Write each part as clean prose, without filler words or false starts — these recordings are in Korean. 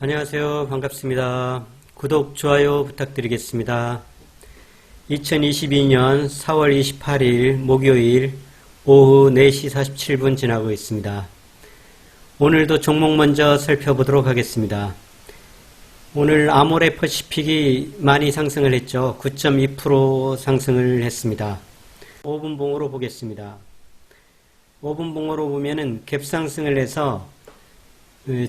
안녕하세요. 반갑습니다. 구독, 좋아요 부탁드리겠습니다. 2022년 4월 28일 목요일 오후 4시 47분 지나고 있습니다. 오늘도 종목 먼저 살펴보도록 하겠습니다. 오늘 아모레퍼시픽이 많이 상승을 했죠. 9.2% 상승을 했습니다. 5분봉으로 보겠습니다. 5분봉으로 보면은 갭상승을 해서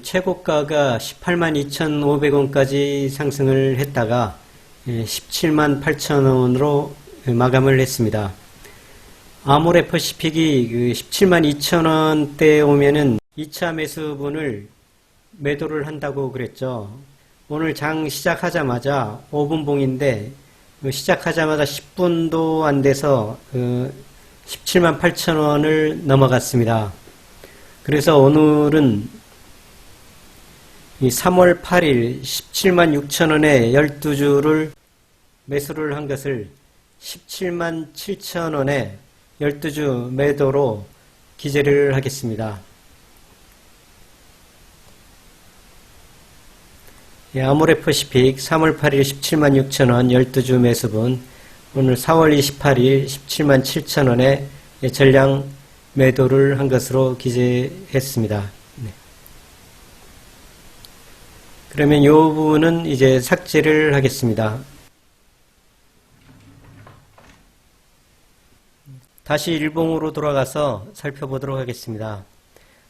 최고가가 182,500원까지 상승을 했다가 178,000원으로 마감을 했습니다. 아모레퍼시픽이 172,000원대에 오면은 2차 매수분을 매도를 한다고 그랬죠. 오늘 장 시작하자마자 5분봉인데 시작하자마자 10분도 안 돼서 178,000원을 넘어갔습니다. 그래서 오늘은 3월 8일 176,000원에 12주를 매수를 한 것을 177,000원에 12주 매도로 기재를 하겠습니다. 아모레퍼시픽 3월 8일 176,000원 12주 매수분, 오늘 4월 28일 177,000원에 전량 매도를 한 것으로 기재했습니다. 그러면 이 부분은 이제 삭제를 하겠습니다. 다시 일봉으로 돌아가서 살펴보도록 하겠습니다.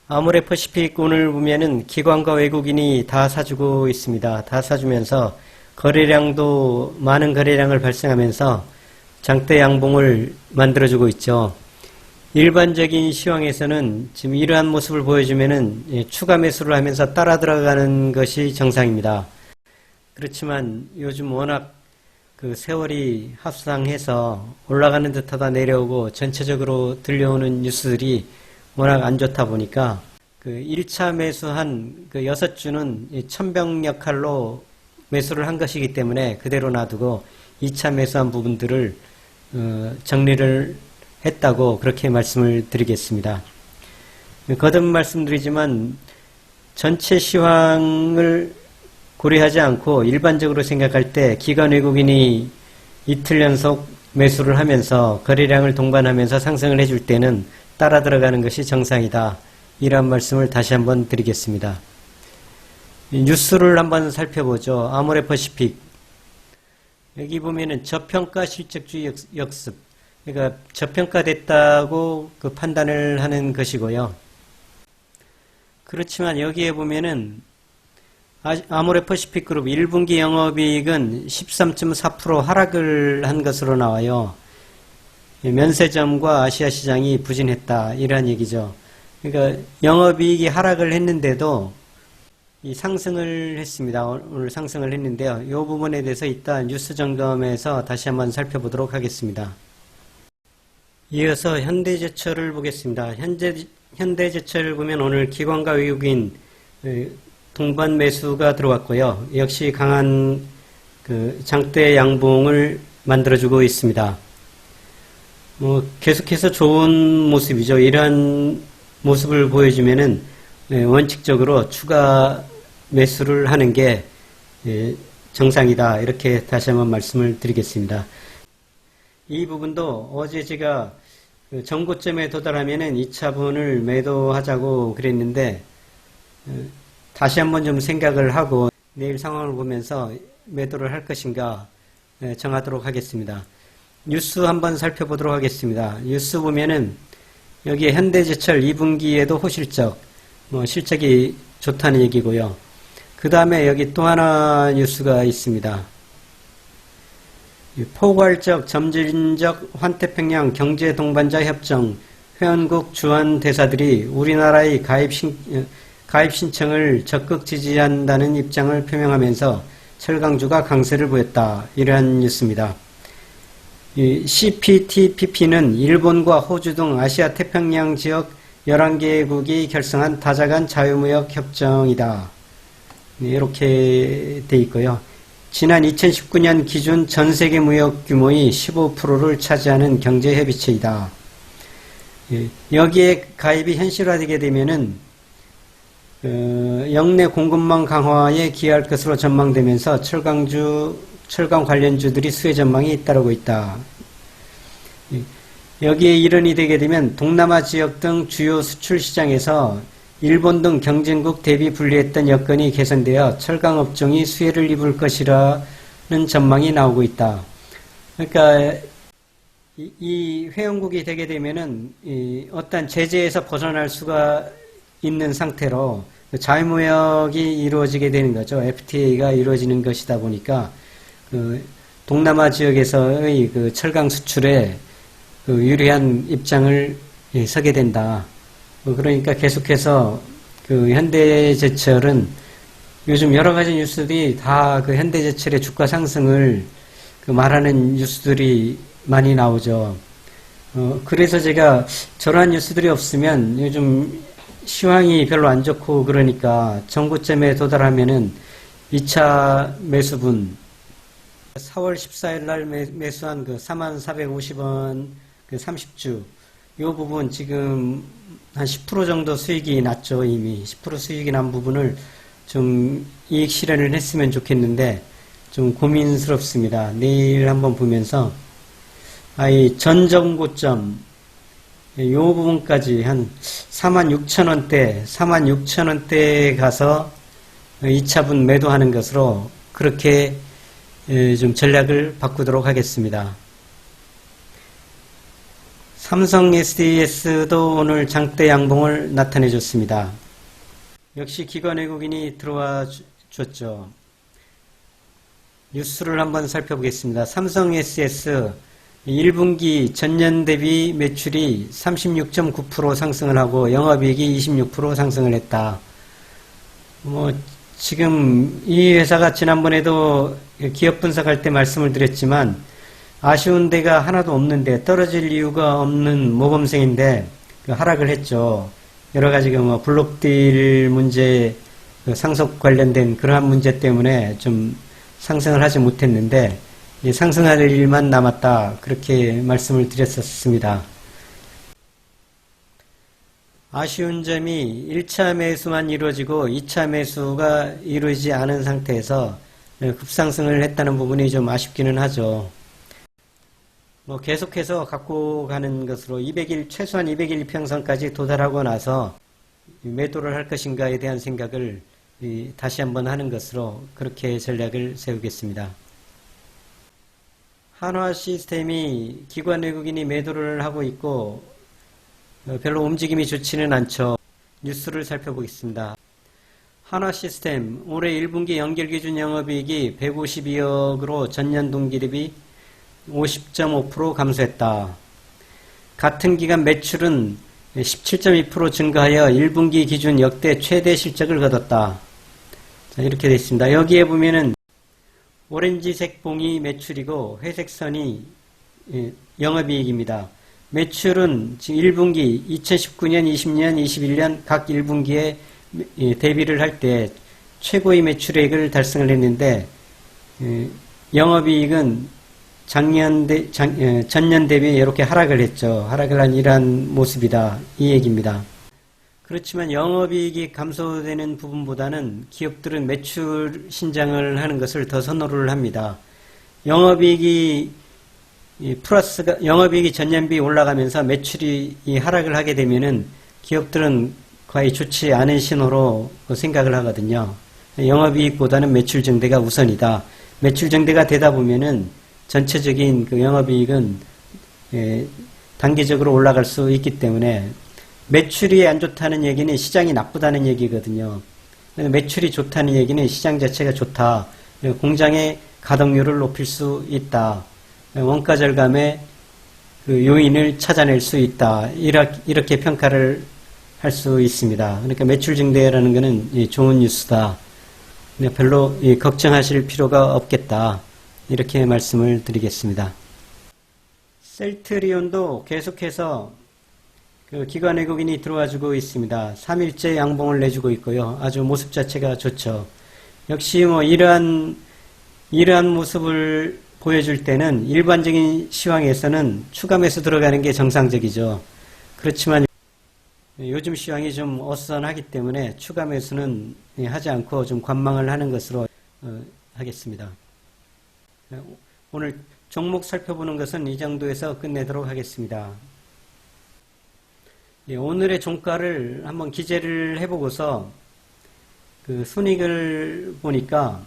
아모레퍼시픽 오늘 보면은 기관과 외국인이 다 사주고 있습니다. 다 사주면서 거래량도 많은 거래량을 발생하면서 장대 양봉을 만들어주고 있죠. 일반적인 시황에서는 지금 이러한 모습을 보여주면은 추가 매수를 하면서 따라 들어가는 것이 정상입니다. 그렇지만 요즘 워낙 그 세월이 합상해서 올라가는 듯하다 내려오고 전체적으로 들려오는 뉴스들이 워낙 안 좋다 보니까 그 1차 매수한 그 6주는 천병 역할로 매수를 한 것이기 때문에 그대로 놔두고 2차 매수한 부분들을 정리를 했다고 그렇게 말씀을 드리겠습니다. 거듭 말씀드리지만 전체 시황을 고려하지 않고 일반적으로 생각할 때 기관 외국인이 이틀 연속 매수를 하면서 거래량을 동반하면서 상승을 해줄 때는 따라 들어가는 것이 정상이다. 이런 말씀을 다시 한번 드리겠습니다. 뉴스를 한번 살펴보죠. 아모레퍼시픽 여기 보면은 저평가 실적주의 역습, 그러니까 저평가됐다고 그 판단을 하는 것이고요. 그렇지만 여기에 보면은 아모레퍼시픽 그룹 1분기 영업이익은 13.4% 하락을 한 것으로 나와요. 면세점과 아시아 시장이 부진했다, 이런 얘기죠. 그러니까 영업이익이 하락을 했는데도 이 상승을 했습니다. 오늘 상승을 했는데요. 이 부분에 대해서 이따 뉴스 점검에서 다시 한번 살펴보도록 하겠습니다. 이어서 현대제철을 보겠습니다. 현대제철 보면 오늘 기관과 외국인 동반 매수가 들어왔고요. 역시 강한 그 장대 양봉을 만들어주고 있습니다. 계속해서 좋은 모습이죠. 이러한 모습을 보여주면은 원칙적으로 추가 매수를 하는 게 정상이다. 이렇게 다시 한번 말씀을 드리겠습니다. 이 부분도 어제 제가 정고점에 도달하면은 2차분을 매도하자고 그랬는데 다시 한번 좀 생각을 하고 내일 상황을 보면서 매도를 할 것인가 정하도록 하겠습니다. 뉴스 한번 살펴보도록 하겠습니다. 뉴스 보면은 여기에 현대제철 2분기에도 호실적, 실적이 좋다는 얘기고요. 그 다음에 여기 또 하나 뉴스가 있습니다. 포괄적, 점진적 환태평양 경제 동반자 협정 회원국 주한 대사들이 우리나라의 가입 신청을 적극 지지한다는 입장을 표명하면서 철강주가 강세를 보였다. 이러한 뉴스입니다. CPTPP는 일본과 호주 등 아시아 태평양 지역 11개국이 결성한 다자간 자유무역 협정이다. 이렇게 돼 있고요. 지난 2019년 기준 전세계 무역 규모의 15%를 차지하는 경제협의체이다. 여기에 가입이 현실화되게 되면은 영내 공급망 강화에 기여할 것으로 전망되면서 철강 관련주들이 수혜 전망이 잇따르고 있다. 여기에 일원이 되게 되면 동남아 지역 등 주요 수출 시장에서 일본 등 경쟁국 대비 불리했던 여건이 개선되어 철강 업종이 수혜를 입을 것이라는 전망이 나오고 있다. 그러니까 이 회원국이 되게 되면은 어떤 제재에서 벗어날 수가 있는 상태로 자유무역이 이루어지게 되는 거죠. FTA가 이루어지는 것이다 보니까 동남아 지역에서의 철강 수출에 유리한 입장을 서게 된다. 그러니까 계속해서 현대제철은 요즘 여러 가지 뉴스들이 다 현대제철의 주가 상승을 말하는 뉴스들이 많이 나오죠. 그래서 제가 저러한 뉴스들이 없으면 요즘 시황이 별로 안 좋고 그러니까 정고점에 도달하면은 2차 매수분 4월 14일 날 매수한 4450원 30주 요 부분 지금 한 10% 정도 수익이 났죠. 이미 10% 수익이 난 부분을 좀 이익 실현을 했으면 좋겠는데 좀 고민스럽습니다. 내일 한번 보면서 이 전정고점 요 부분까지 한 46,000원대에 가서 2차분 매도하는 것으로 그렇게 좀 전략을 바꾸도록 하겠습니다. 삼성 SDS도 오늘 장대 양봉을 나타내줬습니다. 역시 기관 외국인이 들어와 줬죠. 뉴스를 한번 살펴보겠습니다. 삼성 SDS 1분기 전년 대비 매출이 36.9% 상승을 하고 영업이익이 26% 상승을 했다. 지금 이 회사가 지난번에도 기업 분석할 때 말씀을 드렸지만 아쉬운 데가 하나도 없는데 떨어질 이유가 없는 모범생인데 하락을 했죠. 여러 가지 블록딜 문제, 상속 관련된 그러한 문제 때문에 좀 상승을 하지 못했는데 상승할 일만 남았다. 그렇게 말씀을 드렸었습니다. 아쉬운 점이 1차 매수만 이루어지고 2차 매수가 이루어지지 않은 상태에서 급상승을 했다는 부분이 좀 아쉽기는 하죠. 계속해서 갖고 가는 것으로 최소한 200일 이평선까지 도달하고 나서 매도를 할 것인가에 대한 생각을 다시 한번 하는 것으로 그렇게 전략을 세우겠습니다. 한화 시스템이 기관 외국인이 매도를 하고 있고 별로 움직임이 좋지는 않죠. 뉴스를 살펴보겠습니다. 한화 시스템 올해 1분기 연결기준 영업이익이 152억으로 전년 동기 대비 50.5% 감소했다. 같은 기간 매출은 17.2% 증가하여 1분기 기준 역대 최대 실적을 거뒀다. 자, 이렇게 되어 있습니다. 여기에 보면은 오렌지색 봉이 매출이고 회색 선이 영업이익입니다. 매출은 지금 1분기 2019년, 20년, 21년 각 1분기에 대비를 할 때 최고의 매출액을 달성을 했는데 영업이익은 전년 대비 이렇게 하락을 했죠. 하락을 한 이러한 모습이다. 이 얘기입니다. 그렇지만 영업이익이 감소되는 부분보다는 기업들은 매출 신장을 하는 것을 더 선호를 합니다. 영업이익이 전년비 올라가면서 매출이 하락을 하게 되면은 기업들은 거의 좋지 않은 신호로 생각을 하거든요. 영업이익보다는 매출 증대가 우선이다. 매출 증대가 되다 보면은 전체적인 영업이익은 단기적으로 올라갈 수 있기 때문에 매출이 안 좋다는 얘기는 시장이 나쁘다는 얘기거든요. 매출이 좋다는 얘기는 시장 자체가 좋다. 공장의 가동률을 높일 수 있다. 원가 절감의 요인을 찾아낼 수 있다. 이렇게 평가를 할 수 있습니다. 그러니까 매출 증대라는 것은 좋은 뉴스다. 별로 걱정하실 필요가 없겠다. 이렇게 말씀을 드리겠습니다. 셀트리온도 계속해서 기관 외국인이 들어와주고 있습니다. 3일째 양봉을 내주고 있고요. 아주 모습 자체가 좋죠. 역시 이러한 모습을 보여줄 때는 일반적인 시황에서는 추가 매수 들어가는 게 정상적이죠. 그렇지만 요즘 시황이 좀 어수선하기 때문에 추가 매수는 하지 않고 좀 관망을 하는 것으로 하겠습니다. 오늘 종목 살펴보는 것은 이 정도에서 끝내도록 하겠습니다. 오늘의 종가를 한번 기재를 해보고서 그 손익을 보니까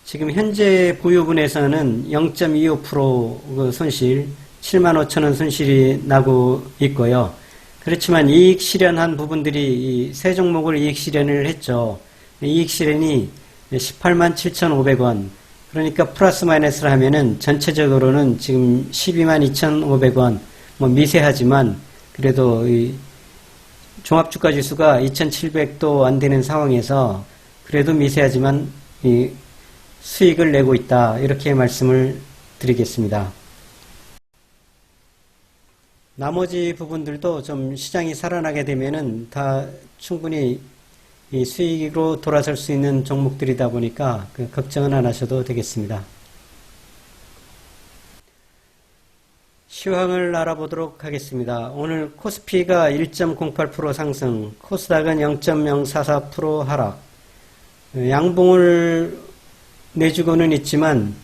지금 현재 보유분에서는 0.25% 손실, 75,000원 손실이 나고 있고요. 그렇지만 이익 실현한 부분들이 세 종목을 이익 실현을 했죠. 이익 실현이 187,500원. 그러니까 플러스 마이너스를 하면은 전체적으로는 지금 122,500원. 뭐 미세하지만 그래도 이 종합주가 지수가 2,700도 안 되는 상황에서 그래도 미세하지만 이 수익을 내고 있다. 이렇게 말씀을 드리겠습니다. 나머지 부분들도 좀 시장이 살아나게 되면은 다 충분히 이 수익으로 돌아설 수 있는 종목들이다 보니까 걱정은 안 하셔도 되겠습니다. 시황을 알아보도록 하겠습니다. 오늘 코스피가 1.08% 상승, 코스닥은 0.044% 하락. 양봉을 내주고는 있지만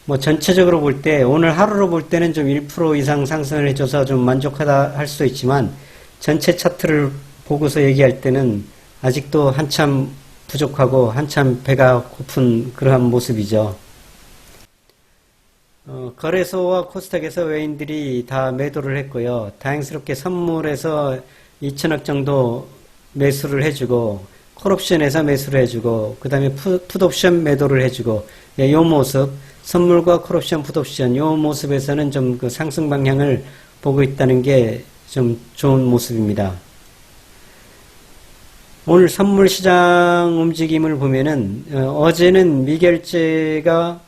뭐 전체적으로 볼 때 오늘 하루로 볼 때는 좀 1% 이상 상승을 해줘서 좀 만족하다 할 수 있지만 전체 차트를 보고서 얘기할 때는 아직도 한참 부족하고 한참 배가 고픈 그러한 모습이죠. 거래소와 코스닥에서 외인들이 다 매도를 했고요. 다행스럽게 선물에서 2천억 정도 매수를 해주고 콜옵션에서 매수를 해주고 그 다음에 풋옵션 매도를 해주고 이 모습 선물과 콜옵션, 풋옵션 이 모습에서는 좀 그 상승 방향을 보고 있다는 게 좀 좋은 모습입니다. 오늘 선물 시장 움직임을 보면은 어제는 미결제가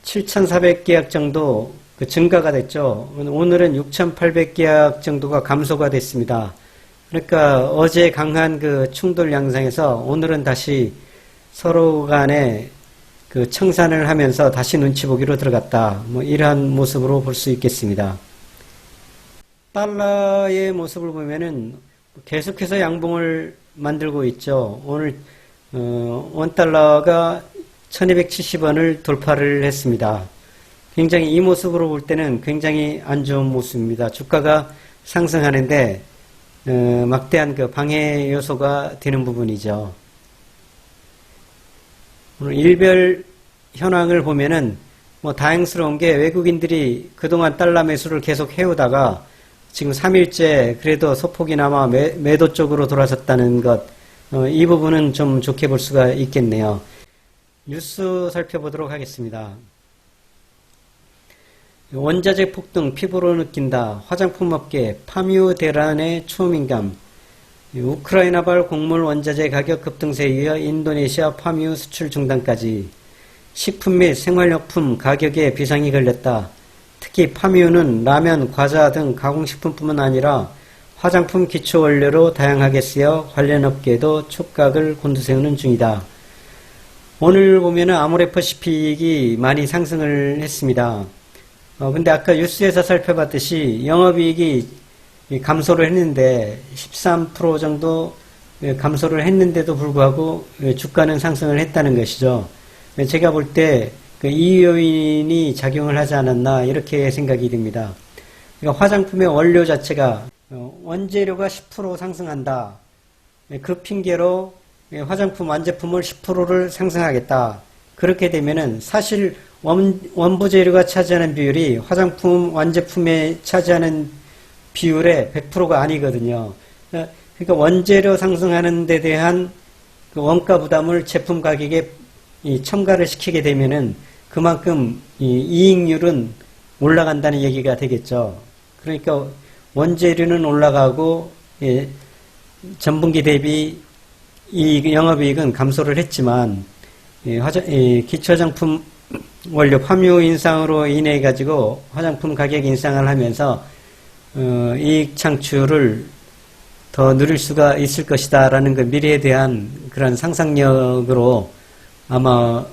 7,400계약 정도 그 증가가 됐죠. 오늘은 6,800계약 정도가 감소가 됐습니다. 그러니까 어제 강한 그 충돌 양상에서 오늘은 다시 서로 간에 그 청산을 하면서 다시 눈치 보기로 들어갔다. 뭐 이러한 모습으로 볼 수 있겠습니다. 달러의 모습을 보면은 계속해서 양봉을 만들고 있죠. 오늘 원달러가 1270원을 돌파를 했습니다. 굉장히 이 모습으로 볼 때는 굉장히 안 좋은 모습입니다. 주가가 상승하는데 막대한 그 방해 요소가 되는 부분이죠. 오늘 일별 현황을 보면은 뭐 다행스러운 게 외국인들이 그동안 달러 매수를 계속 해오다가 지금 3일째 그래도 소폭이나마 매도 쪽으로 돌아섰다는 것, 이 부분은 좀 좋게 볼 수가 있겠네요. 뉴스 살펴보도록 하겠습니다. 원자재 폭등 피부로 느낀다. 화장품업계 파뮤 대란의 초민감. 우크라이나발 곡물 원자재 가격 급등세에 이어 인도네시아 파뮤 수출 중단까지. 식품 및 생활용품 가격에 비상이 걸렸다. 특히 파뮤는 라면, 과자 등 가공식품뿐만 아니라 화장품 기초원료로 다양하게 쓰여 관련 업계에도 촉각을 곤두세우는 중이다. 오늘 보면은 아모레퍼시픽이 많이 상승을 했습니다. 근데 아까 뉴스에서 살펴봤듯이 영업이익이 감소를 했는데 13% 정도 감소를 했는데도 불구하고 주가는 상승을 했다는 것이죠. 제가 볼 때 이 요인이 작용을 하지 않았나 이렇게 생각이 듭니다. 그러니까 화장품의 원료 자체가 원재료가 10% 상승한다. 그 핑계로 화장품 완제품을 10%를 상승하겠다. 그렇게 되면은 사실 원부 재료가 차지하는 비율이 화장품 완제품에 차지하는 비율의 100%가 아니거든요. 그러니까 원재료 상승하는 데 대한 그 원가 부담을 제품 가격에 첨가를 시키게 되면은 그만큼 이익률은 올라간다는 얘기가 되겠죠. 그러니까 원재료는 올라가고 전분기 대비 영업이익은 감소를 했지만 기초화장품 원료 파뮤 인상으로 인해 가지고 화장품 가격 인상을 하면서 이익 창출을 더 누릴 수가 있을 것이다 라는 그 미래에 대한 그런 상상력으로 아마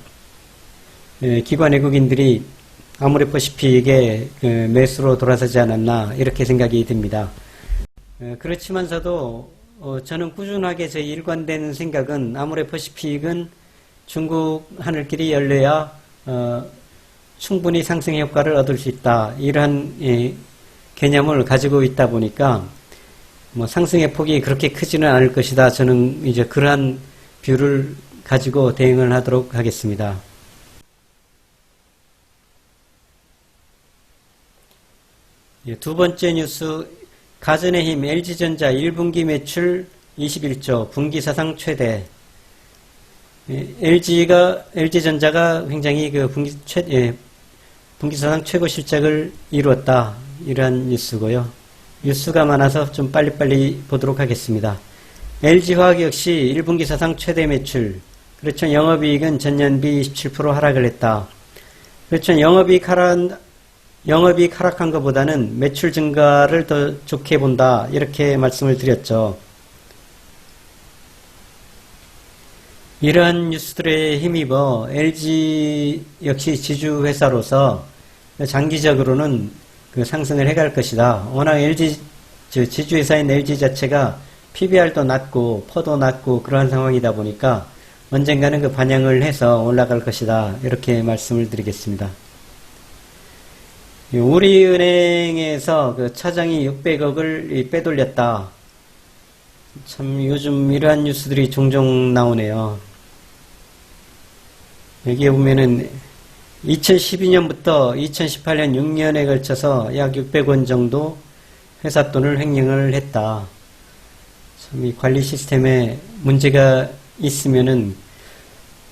기관 외국인들이 아모레퍼시픽에 매수로 돌아서지 않았나 이렇게 생각이 듭니다. 그렇지만서도 저는 꾸준하게 제 일관된 생각은 아모레퍼시픽은 중국 하늘길이 열려야 충분히 상승 효과를 얻을 수 있다. 이러한 개념을 가지고 있다 보니까 뭐 상승의 폭이 그렇게 크지는 않을 것이다. 저는 이제 그러한 뷰를 가지고 대응을 하도록 하겠습니다. 두 번째 뉴스, 가전의 힘 LG전자 1분기 매출 21조, 분기 사상 최대. LG전자가 굉장히 그 분기 사상 최고 실적을 이루었다. 이러한 뉴스고요. 뉴스가 많아서 좀 빨리빨리 보도록 하겠습니다. LG화학 역시 1분기 사상 최대 매출. 그렇죠. 영업이익은 전년비 27% 하락을 했다. 그렇죠. 영업이익 하락한 것보다는 매출 증가를 더 좋게 본다. 이렇게 말씀을 드렸죠. 이러한 뉴스들에 힘입어 LG 역시 지주회사로서 장기적으로는 그 상승을 해갈 것이다. 워낙 지주회사인 LG 자체가 PBR도 낮고 퍼도 낮고 그러한 상황이다 보니까 언젠가는 그 반영을 해서 올라갈 것이다. 이렇게 말씀을 드리겠습니다. 우리은행에서 그 차장이 600억을 빼돌렸다. 참 요즘 이러한 뉴스들이 종종 나오네요. 여기에 보면은 2012년부터 2018년 6년에 걸쳐서 약 600원 정도 회사 돈을 횡령을 했다. 참 이 관리 시스템에 문제가 있으면은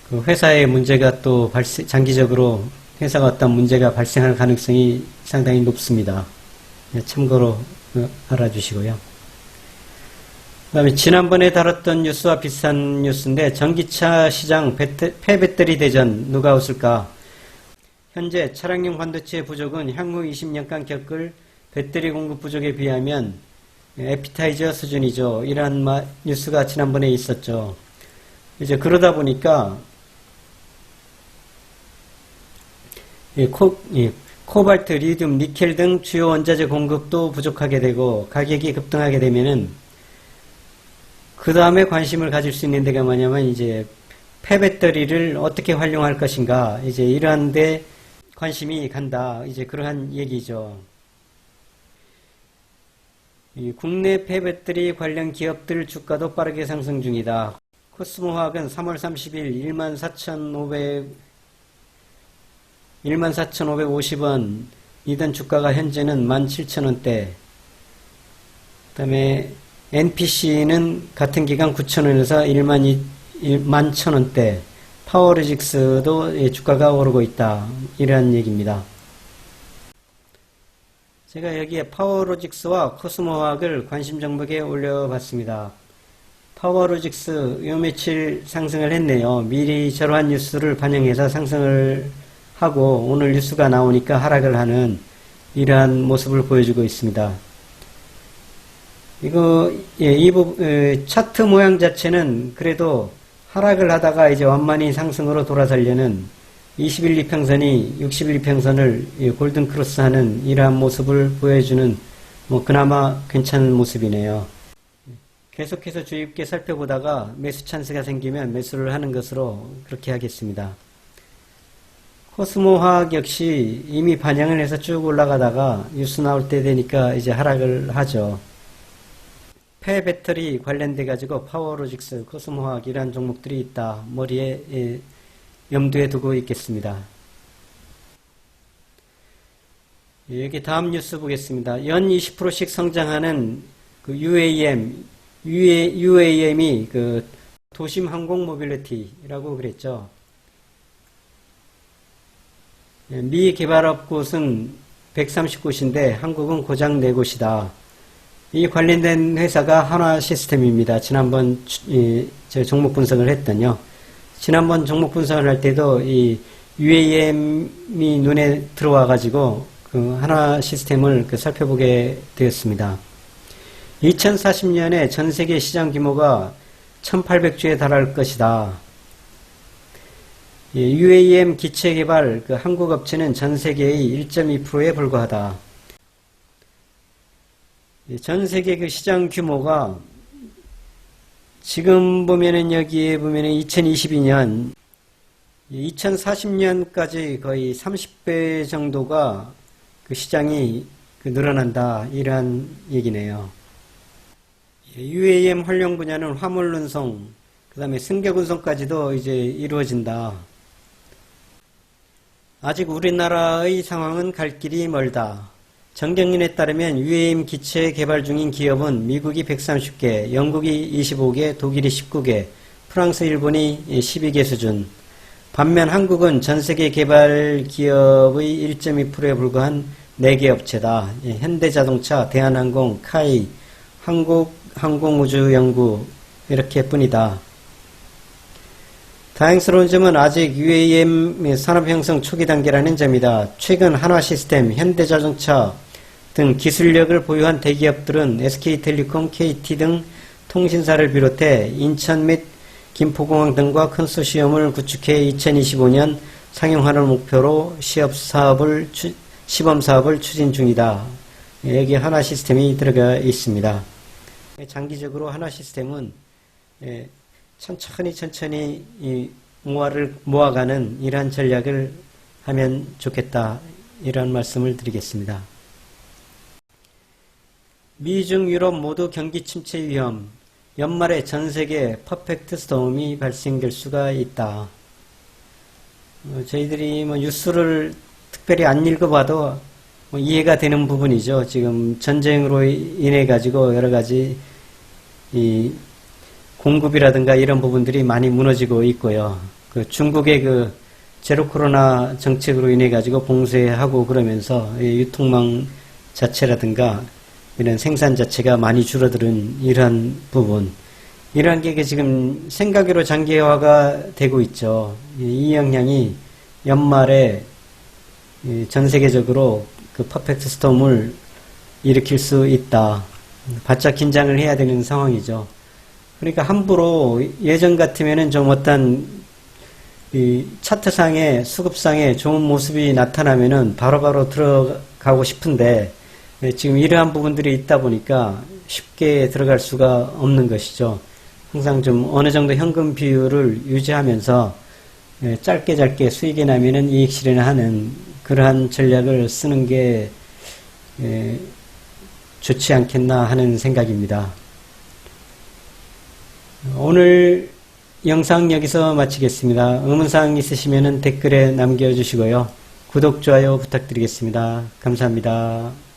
그 회사의 문제가 또 장기적으로 회사가 어떤 문제가 발생할 가능성이 상당히 높습니다. 참고로 알아주시고요. 그 다음에 지난번에 다뤘던 뉴스와 비슷한 뉴스인데 전기차 시장 폐배터리 대전 누가 웃을까? 현재 차량용 반도체 부족은 향후 20년간 겪을 배터리 공급 부족에 비하면 에피타이저 수준이죠. 이러한 뉴스가 지난번에 있었죠. 이제 그러다 보니까 코발트, 리튬, 니켈 등 주요 원자재 공급도 부족하게 되고 가격이 급등하게 되면은 그 다음에 관심을 가질 수 있는 데가 뭐냐면 이제 폐배터리를 어떻게 활용할 것인가 이제 이러한 데 관심이 간다. 이제 그러한 얘기죠. 국내 폐배터리 관련 기업들 주가도 빠르게 상승 중이다. 코스모화학은 3월 30일 14,550원 이던 주가가 현재는 17,000원대. 그 다음에 NPC는 같은 기간 9,000원에서 11,000원대. 파워로직스도 주가가 오르고 있다. 이런 얘기입니다. 제가 여기에 파워로직스와 코스모화학을 관심 종목에 올려봤습니다. 파워로직스 요 며칠 상승을 했네요. 미리 저러한 뉴스를 반영해서 상승을 하고 오늘 뉴스가 나오니까 하락을 하는 이러한 모습을 보여주고 있습니다. 이거 차트 모양 자체는 그래도 하락을 하다가 이제 완만히 상승으로 돌아서려는 21, 2평선이 61, 2평선을 골든 크로스하는 이러한 모습을 보여주는 그나마 괜찮은 모습이네요. 계속해서 주의 깊게 살펴보다가 매수 찬스가 생기면 매수를 하는 것으로 그렇게 하겠습니다. 코스모화학 역시 이미 반영을 해서 쭉 올라가다가 뉴스 나올 때 되니까 이제 하락을 하죠. 폐배터리 관련돼 가지고 파워로직스, 코스모화학 이런 종목들이 있다. 머리에 염두에 두고 있겠습니다. 여기 다음 뉴스 보겠습니다. 연 20%씩 성장하는 그 UAM이 그 도심 항공 모빌리티라고 그랬죠. 미 개발업 곳은 130곳인데 한국은 고작 4곳이다. 이 관련된 회사가 한화시스템입니다. 지난번 저 종목 분석을 했더니요. 지난번 종목 분석을 할 때도 이 UAM이 눈에 들어와 가지고 그 한화시스템을 살펴보게 되었습니다. 2040년에 전 세계 시장 규모가 1800조에 달할 것이다. UAM 기체 개발 한국 업체는 전 세계의 1.2%에 불과하다. 전 세계 그 시장 규모가 지금 보면은 여기에 보면은 2022년, 2040년까지 거의 30배 정도가 그 시장이 늘어난다, 이러한 얘기네요. UAM 활용 분야는 화물 운송, 그 다음에 승객 운송까지도 이제 이루어진다. 아직 우리나라의 상황은 갈 길이 멀다. 정경련에 따르면 UAM 기체 개발 중인 기업은 미국이 130개, 영국이 25개, 독일이 19개, 프랑스, 일본이 12개 수준. 반면 한국은 전세계 개발 기업의 1.2%에 불과한 4개 업체다. 현대자동차, 대한항공, 카이, 한국항공우주연구 이렇게 뿐이다. 다행스러운 점은 아직 UAM 산업 형성 초기 단계라는 점이다. 최근 한화시스템, 현대자동차 등 기술력을 보유한 대기업들은 SK텔레콤, KT 등 통신사를 비롯해 인천 및 김포공항 등과 컨소시엄을 구축해 2025년 상용화를 목표로 시범사업을 추진 중이다. 여기 한화시스템이 들어가 있습니다. 장기적으로 한화시스템은 천천히 이 무화를 모아가는 이러한 전략을 하면 좋겠다, 이런 말씀을 드리겠습니다. 미중 유럽 모두 경기 침체 위험, 연말에 전세계 퍼펙트 스톰이 발생될 수가 있다. 저희들이 뉴스를 특별히 안 읽어봐도 이해가 되는 부분이죠. 지금 전쟁으로 인해 가지고 여러 가지 이 공급이라든가 이런 부분들이 많이 무너지고 있고요. 그 중국의 그 제로 코로나 정책으로 인해 가지고 봉쇄하고 그러면서 유통망 자체라든가 이런 생산 자체가 많이 줄어드는 이러한 부분, 이러한 게 지금 생각으로 장기화가 되고 있죠. 이 영향이 연말에 전 세계적으로 그 퍼펙트 스톰을 일으킬 수 있다. 바짝 긴장을 해야 되는 상황이죠. 그러니까 함부로 예전 같으면은 좀 어떤 이 차트상에 수급상에 좋은 모습이 나타나면은 바로바로 들어가고 싶은데 지금 이러한 부분들이 있다 보니까 쉽게 들어갈 수가 없는 것이죠. 항상 좀 어느 정도 현금 비율을 유지하면서 짧게 수익이 나면은 이익 실현하는 그러한 전략을 쓰는 게 좋지 않겠나 하는 생각입니다. 오늘 영상 여기서 마치겠습니다. 의문사항 있으시면 댓글에 남겨주시고요. 구독, 좋아요 부탁드리겠습니다. 감사합니다.